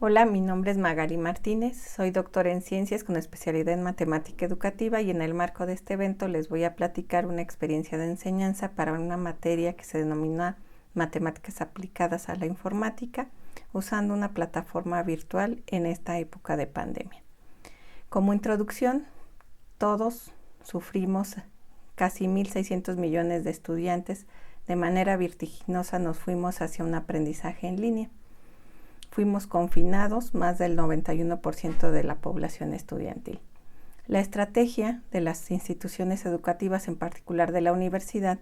Hola, mi nombre es Magali Martínez, soy doctora en ciencias con especialidad en matemática educativa y en el marco de este evento les voy a platicar una experiencia de enseñanza para una materia que se denomina Matemáticas aplicadas a la informática, usando una plataforma virtual en esta época de pandemia. Como introducción, todos sufrimos, casi 1.600 millones de estudiantes, de manera vertiginosa nos fuimos hacia un aprendizaje en línea. Fuimos confinados más del 91% de la población estudiantil. La estrategia de las instituciones educativas, en particular de la universidad,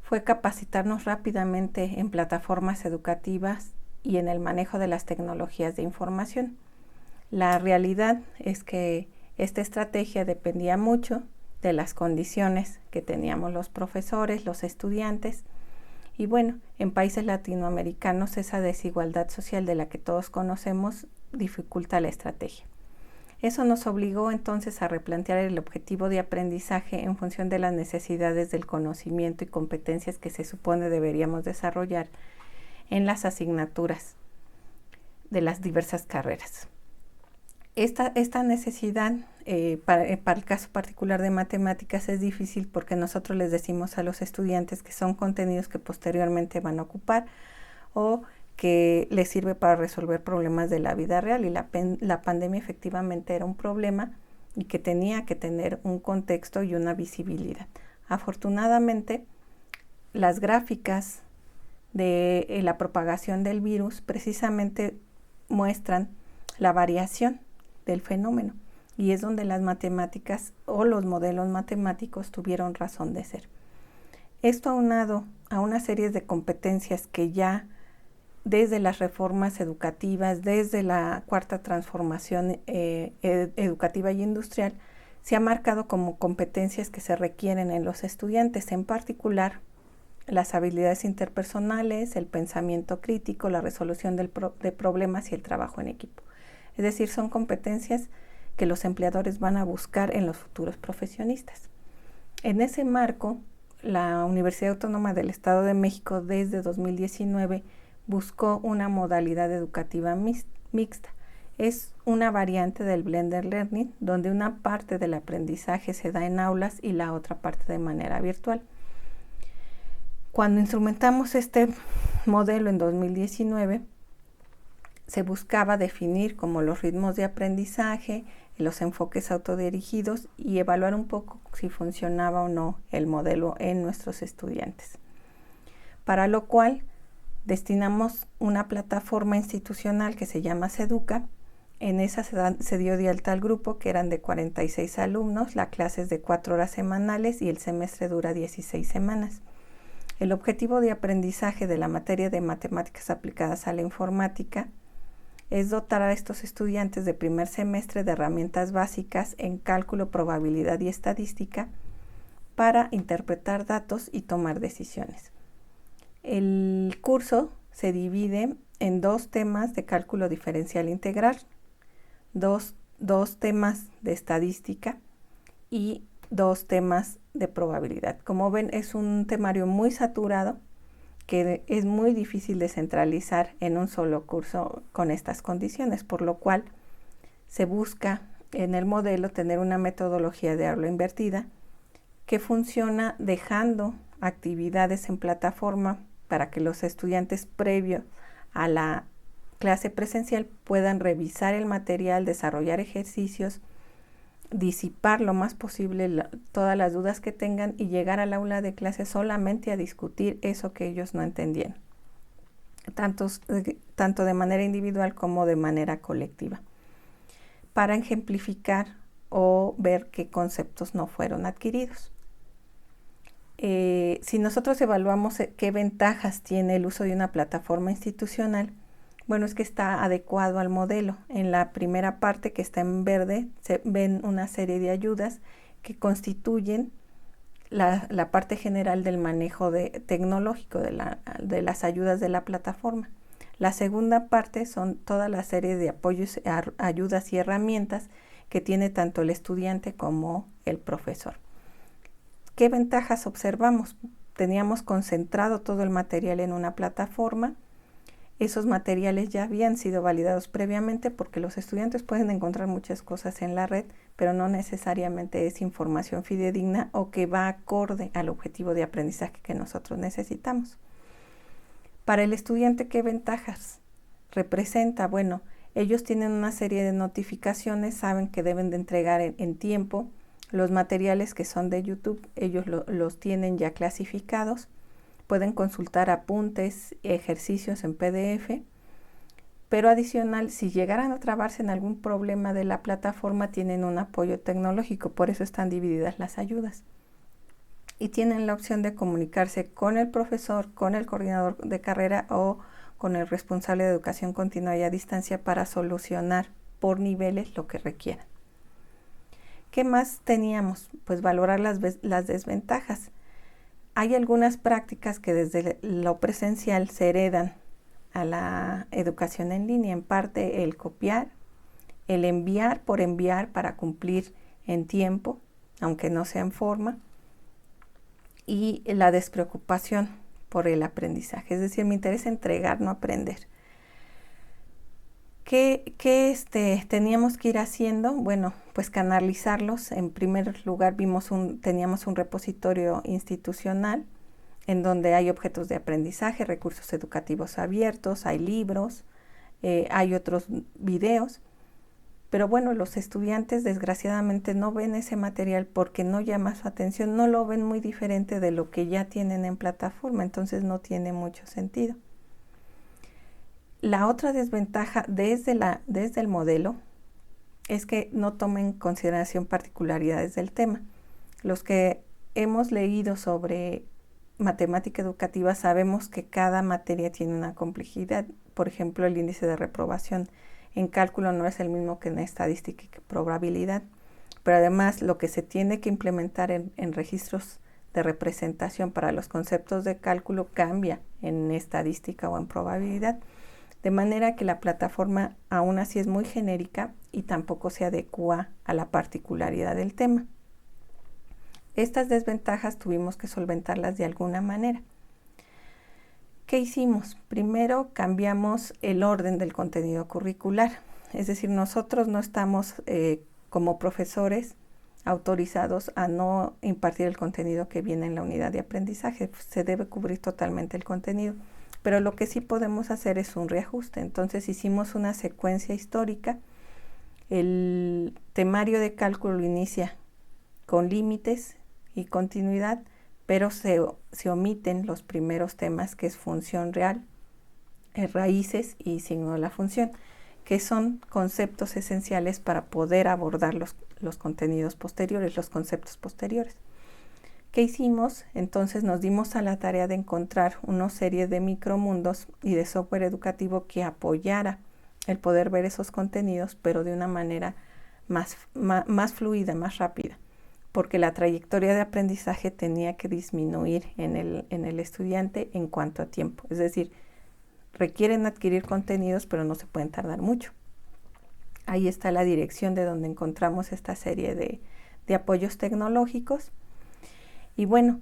fue capacitarnos rápidamente en plataformas educativas y en el manejo de las tecnologías de información. La realidad es que esta estrategia dependía mucho de las condiciones que teníamos los profesores, los estudiantes. Y bueno, en países latinoamericanos esa desigualdad social de la que todos conocemos dificulta la estrategia. Eso nos obligó entonces a replantear el objetivo de aprendizaje en función de las necesidades del conocimiento y competencias que se supone deberíamos desarrollar en las asignaturas de las diversas carreras. Esta necesidad para el caso particular de matemáticas es difícil porque nosotros les decimos a los estudiantes que son contenidos que posteriormente van a ocupar o que les sirve para resolver problemas de la vida real, y la pandemia efectivamente era un problema y que tenía que tener un contexto y una visibilidad. Afortunadamente, las gráficas de la propagación del virus precisamente muestran la variación del fenómeno, y es donde las matemáticas o los modelos matemáticos tuvieron razón de ser. Esto aunado a una serie de competencias que ya desde las reformas educativas, desde la cuarta transformación educativa y industrial, se ha marcado como competencias que se requieren en los estudiantes, en particular las habilidades interpersonales, el pensamiento crítico, la resolución de problemas y el trabajo en equipo. Es decir, son competencias que los empleadores van a buscar en los futuros profesionistas. En ese marco, la Universidad Autónoma del Estado de México desde 2019 buscó una modalidad educativa mixta. Es una variante del Blended Learning, donde una parte del aprendizaje se da en aulas y la otra parte de manera virtual. Cuando instrumentamos este modelo en 2019, se buscaba definir como los ritmos de aprendizaje, los enfoques autodirigidos y evaluar un poco si funcionaba o no el modelo en nuestros estudiantes. Para lo cual destinamos una plataforma institucional que se llama Seduca. En esa se dio de alta al grupo, que eran de 46 alumnos, la clase es de 4 horas semanales y el semestre dura 16 semanas. El objetivo de aprendizaje de la materia de matemáticas aplicadas a la informática es dotar a estos estudiantes de primer semestre de herramientas básicas en cálculo, probabilidad y estadística para interpretar datos y tomar decisiones. El curso se divide en 2 temas de cálculo diferencial integral, dos temas de estadística y 2 temas de probabilidad. Como ven, es un temario muy saturado que es muy difícil de centralizar en un solo curso con estas condiciones, por lo cual se busca en el modelo tener una metodología de aula invertida que funciona dejando actividades en plataforma para que los estudiantes previo a la clase presencial puedan revisar el material, desarrollar ejercicios, disipar lo más posible todas las dudas que tengan y llegar al aula de clase solamente a discutir eso que ellos no entendían, tanto de manera individual como de manera colectiva, para ejemplificar o ver qué conceptos no fueron adquiridos. Si nosotros evaluamos qué ventajas tiene el uso de una plataforma institucional, bueno, es que está adecuado al modelo. En la primera parte, que está en verde, se ven una serie de ayudas que constituyen la parte general del manejo tecnológico de las ayudas de la plataforma. La segunda parte son toda la serie de apoyos, ayudas y herramientas que tiene tanto el estudiante como el profesor. ¿Qué ventajas observamos? Teníamos concentrado todo el material en una plataforma. Esos materiales ya habían sido validados previamente porque los estudiantes pueden encontrar muchas cosas en la red, pero no necesariamente es información fidedigna o que va acorde al objetivo de aprendizaje que nosotros necesitamos. Para el estudiante, ¿qué ventajas representa? Bueno, ellos tienen una serie de notificaciones, saben que deben de entregar en tiempo. Los materiales que son de YouTube, ellos los tienen ya clasificados. Pueden consultar apuntes, ejercicios en PDF, pero adicional, si llegaran a trabarse en algún problema de la plataforma, tienen un apoyo tecnológico, por eso están divididas las ayudas. Y tienen la opción de comunicarse con el profesor, con el coordinador de carrera o con el responsable de educación continua y a distancia para solucionar por niveles lo que requieran. ¿Qué más teníamos? Pues valorar las desventajas. Hay algunas prácticas que desde lo presencial se heredan a la educación en línea, en parte el copiar, el enviar por enviar para cumplir en tiempo, aunque no sea en forma, y la despreocupación por el aprendizaje, es decir, me interesa entregar, no aprender. ¿Qué teníamos que ir haciendo? Bueno, pues canalizarlos. En primer lugar teníamos un repositorio institucional en donde hay objetos de aprendizaje, recursos educativos abiertos, hay libros, hay otros videos. Pero bueno, los estudiantes desgraciadamente no ven ese material porque no llama su atención, no lo ven muy diferente de lo que ya tienen en plataforma, entonces no tiene mucho sentido. La otra desventaja desde el modelo es que no toma en consideración particularidades del tema. Los que hemos leído sobre matemática educativa sabemos que cada materia tiene una complejidad. Por ejemplo, el índice de reprobación en cálculo no es el mismo que en estadística y probabilidad, pero además lo que se tiene que implementar en registros de representación para los conceptos de cálculo cambia en estadística o en probabilidad, de manera que la plataforma aún así es muy genérica y tampoco se adecua a la particularidad del tema. Estas desventajas tuvimos que solventarlas de alguna manera. ¿Qué hicimos? Primero cambiamos el orden del contenido curricular, es decir, nosotros no estamos como profesores autorizados a no impartir el contenido que viene en la unidad de aprendizaje, se debe cubrir totalmente el contenido, pero lo que sí podemos hacer es un reajuste. Entonces hicimos una secuencia histórica, el temario de cálculo inicia con límites y continuidad, pero se omiten los primeros temas, que es función real, raíces y signo de la función, que son conceptos esenciales para poder abordar los contenidos posteriores, los conceptos posteriores. ¿Qué hicimos? Entonces nos dimos a la tarea de encontrar una serie de micromundos y de software educativo que apoyara el poder ver esos contenidos, pero de una manera más fluida, más rápida, porque la trayectoria de aprendizaje tenía que disminuir en el estudiante en cuanto a tiempo. Es decir, requieren adquirir contenidos, pero no se pueden tardar mucho. Ahí está la dirección de donde encontramos esta serie de apoyos tecnológicos. Y bueno,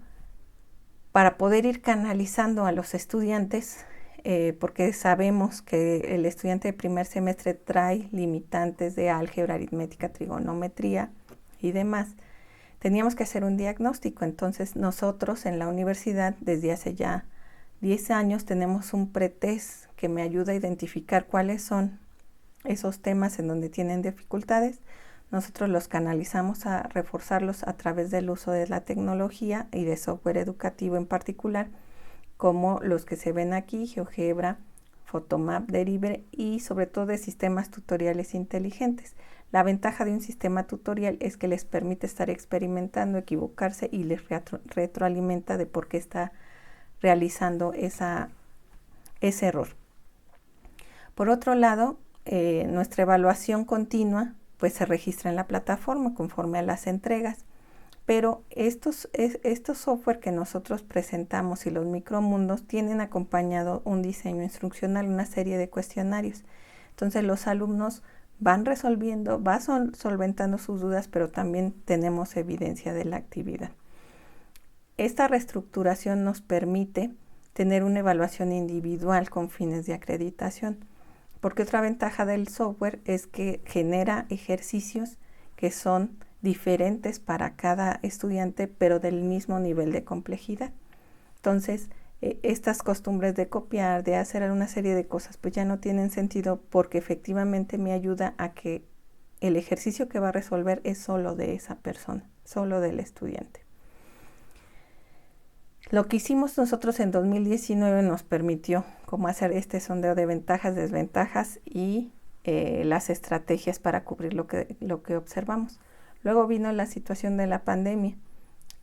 para poder ir canalizando a los estudiantes, porque sabemos que el estudiante de primer semestre trae limitantes de álgebra, aritmética, trigonometría y demás, teníamos que hacer un diagnóstico. Entonces nosotros en la universidad desde hace ya 10 años tenemos un pretest que me ayuda a identificar cuáles son esos temas en donde tienen dificultades. Nosotros los canalizamos a reforzarlos a través del uso de la tecnología y de software educativo en particular, como los que se ven aquí, GeoGebra, Photomap, Derive y sobre todo de sistemas tutoriales inteligentes. La ventaja de un sistema tutorial es que les permite estar experimentando, equivocarse y les retroalimenta de por qué está realizando ese error. Por otro lado, nuestra evaluación continua pues se registra en la plataforma conforme a las entregas, pero estos software que nosotros presentamos y los micromundos tienen acompañado un diseño instruccional, una serie de cuestionarios. Entonces los alumnos van resolviendo, solventando sus dudas, pero también tenemos evidencia de la actividad. Esta reestructuración nos permite tener una evaluación individual con fines de acreditación. Porque otra ventaja del software es que genera ejercicios que son diferentes para cada estudiante, pero del mismo nivel de complejidad. Entonces, estas costumbres de copiar, de hacer una serie de cosas, pues ya no tienen sentido, porque efectivamente me ayuda a que el ejercicio que va a resolver es solo de esa persona, solo del estudiante. Lo que hicimos nosotros en 2019 nos permitió cómo hacer este sondeo de ventajas, desventajas y las estrategias para cubrir lo que observamos. Luego vino la situación de la pandemia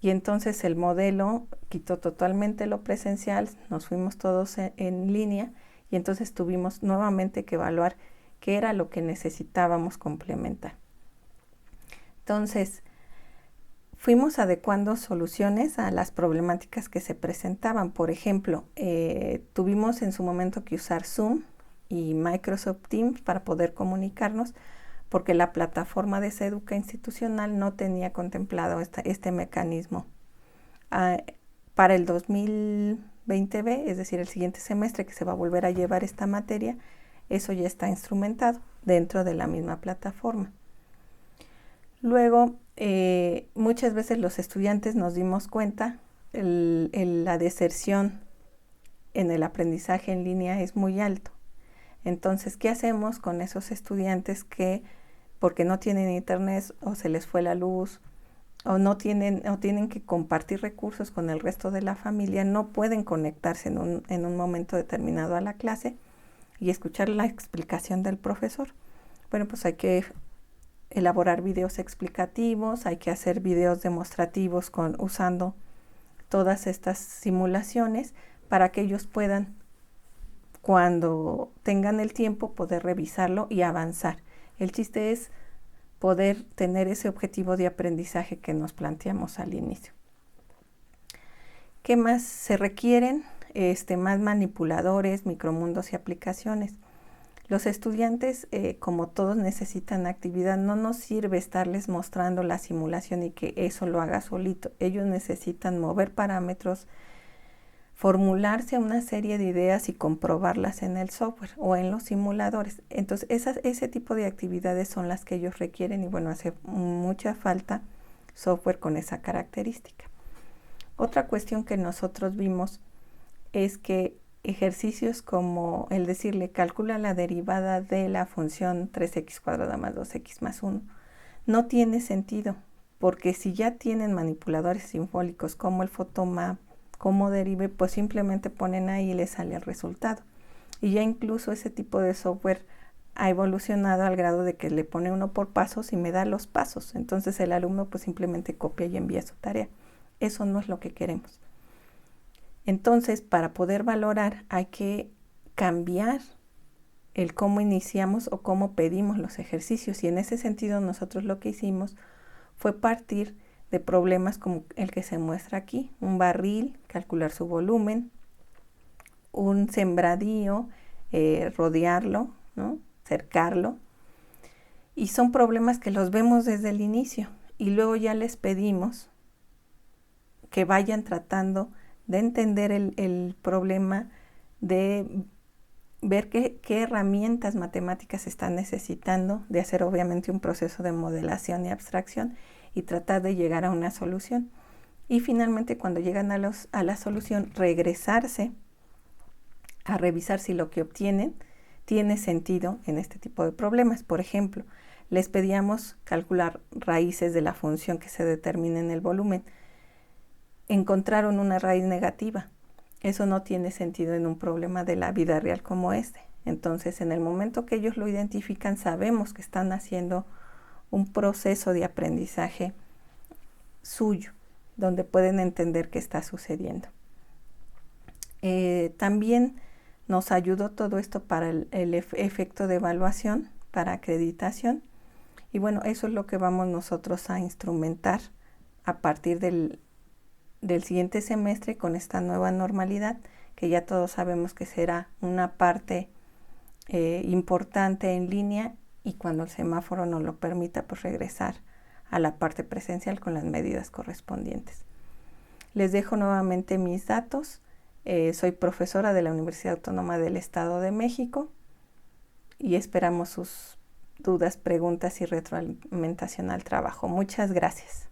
y entonces el modelo quitó totalmente lo presencial, nos fuimos todos en línea y entonces tuvimos nuevamente que evaluar qué era lo que necesitábamos complementar. Entonces, fuimos adecuando soluciones a las problemáticas que se presentaban. Por ejemplo, tuvimos en su momento que usar Zoom y Microsoft Teams para poder comunicarnos, porque la plataforma de Seduca institucional no tenía contemplado este mecanismo. Para el 2020B, es decir, el siguiente semestre que se va a volver a llevar esta materia, eso ya está instrumentado dentro de la misma plataforma. Luego, muchas veces los estudiantes nos dimos cuenta, la deserción en el aprendizaje en línea es muy alto. Entonces, ¿qué hacemos con esos estudiantes que, porque no tienen internet o se les fue la luz o tienen que compartir recursos con el resto de la familia, no pueden conectarse en un momento determinado a la clase y escuchar la explicación del profesor? Bueno, pues hay que elaborar videos explicativos, hay que hacer videos demostrativos usando todas estas simulaciones para que ellos puedan, cuando tengan el tiempo, poder revisarlo y avanzar. El chiste es poder tener ese objetivo de aprendizaje que nos planteamos al inicio. ¿Qué más se requieren? Más manipuladores, micromundos y aplicaciones. Los estudiantes, como todos, necesitan actividad. No nos sirve estarles mostrando la simulación y que eso lo haga solito. Ellos necesitan mover parámetros, formularse una serie de ideas y comprobarlas en el software o en los simuladores. Entonces, ese tipo de actividades son las que ellos requieren y bueno, hace mucha falta software con esa característica. Otra cuestión que nosotros vimos es que ejercicios como el decirle calcula la derivada de la función 3x² más 2x más 1 no tiene sentido, porque si ya tienen manipuladores simbólicos como el Photomap, como derive, pues simplemente ponen ahí y les sale el resultado. Y ya incluso ese tipo de software ha evolucionado al grado de que le pone uno por pasos y me da los pasos. Entonces el alumno pues simplemente copia y envía su tarea. Eso no es lo que queremos. Entonces, para poder valorar hay que cambiar el cómo iniciamos o cómo pedimos los ejercicios. Y en ese sentido nosotros lo que hicimos fue partir de problemas como el que se muestra aquí. Un barril, calcular su volumen, un sembradío, rodearlo, ¿no? Cercarlo. Y son problemas que los vemos desde el inicio. Y luego ya les pedimos que vayan tratando de entender el problema, de ver qué herramientas matemáticas están necesitando, de hacer obviamente un proceso de modelación y abstracción y tratar de llegar a una solución. Y finalmente, cuando llegan a la solución, regresarse a revisar si lo que obtienen tiene sentido en este tipo de problemas. Por ejemplo, les pedíamos calcular raíces de la función que se determina en el volumen. Encontraron una raíz negativa. Eso no tiene sentido en un problema de la vida real como este. Entonces, en el momento que ellos lo identifican, sabemos que están haciendo un proceso de aprendizaje suyo, donde pueden entender qué está sucediendo. También nos ayudó todo esto para el efecto de evaluación, para acreditación. Y bueno, eso es lo que vamos nosotros a instrumentar a partir del siguiente semestre con esta nueva normalidad, que ya todos sabemos que será una parte importante en línea y cuando el semáforo nos lo permita, pues regresar a la parte presencial con las medidas correspondientes. Les dejo nuevamente mis datos. Soy profesora de la Universidad Autónoma del Estado de México y esperamos sus dudas, preguntas y retroalimentación al trabajo. Muchas gracias.